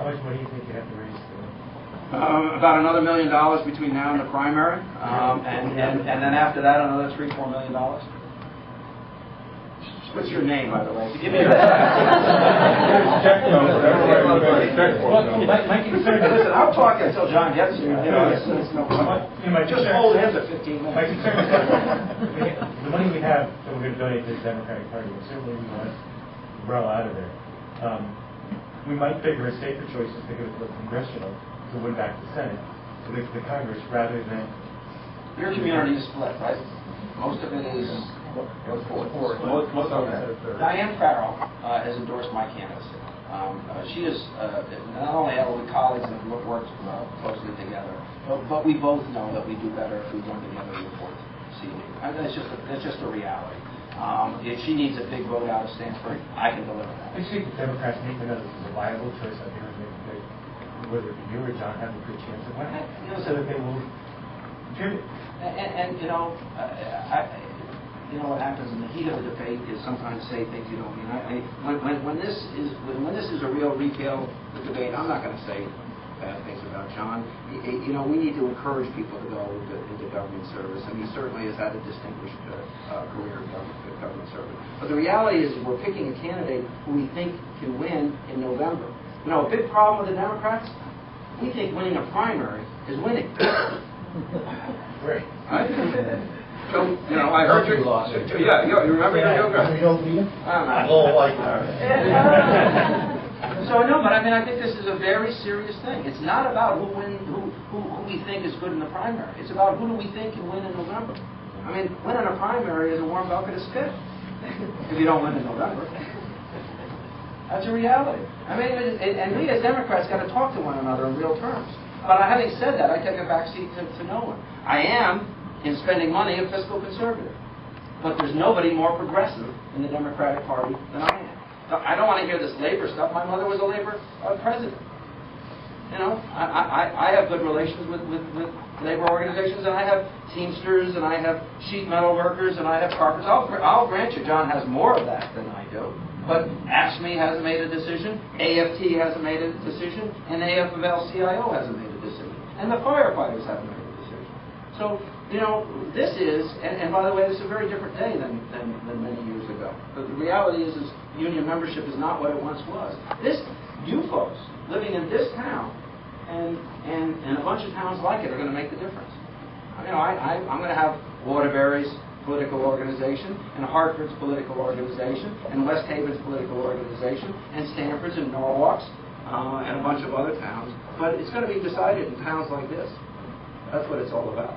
How much money do you think you have to raise? About another $1 million between now and the primary, and then after that another $3-4 million. What's your name, by the way? Give me your My concern is, listen, I'll talk until John gets here. It's no problem. Just hold him to 15 minutes. My concern is the money we have that we're going to donate to the Democratic Party, and certainly we want to roll out of there. We might figure a safer choice is to go to the congressional to win back the Senate, to leave the Congress rather than. Your community is split, right? Most of it is. Diane Farrell has endorsed my candidacy. She is not only able with colleagues and have worked closely together, but we both know that we do better if we run together in the fourth seating. That's just a reality. If she needs a big vote out of Stanford, I can deliver that. I think the Democrats need to know this is a viable choice. I think whether it be you or John have a good chance of winning, so that they will contribute. And what happens in the heat of a debate is sometimes say things you don't mean. When this is a real retail debate, I'm not going to say bad things about John. We need to encourage people to go into government service, and he certainly has had a distinguished career in government service. But the reality is we're picking a candidate who we think can win in November. A big problem with the Democrats, we think winning a primary is winning. Right. So, I heard you lost it. Yeah, you remember your yoga? We don't need it? I don't like So, no, but I think this is a very serious thing. It's not about who we think is good in the primary. It's about who do we think can win in November. Winning a primary is a warm bucket of spit if you don't win in November. That's a reality. And we as Democrats got to talk to one another in real terms. But having said that, I take a back seat to no one. I am, in spending money, a fiscal conservative. But there's nobody more progressive in the Democratic Party than I am. I don't want to hear this labor stuff. My mother was a labor president. I have good relations with labor organizations, and I have Teamsters, and I have sheet metal workers, and I have carpenters. I'll grant you John has more of that than I do. But AFSCME hasn't made a decision, AFT hasn't made a decision, and AFL-CIO hasn't made a decision. And the firefighters haven't made a decision. So, this is, and by the way, this is a very different day than many years ago. But the reality is union membership is not what it once was. You folks living in this town and a bunch of towns like it are going to make the difference. I'm going to have Waterbury's political organization, and Hartford's political organization, and West Haven's political organization, and Stanford's and Norwalk's, and a bunch of other towns. But it's going to be decided in towns like this. That's what it's all about.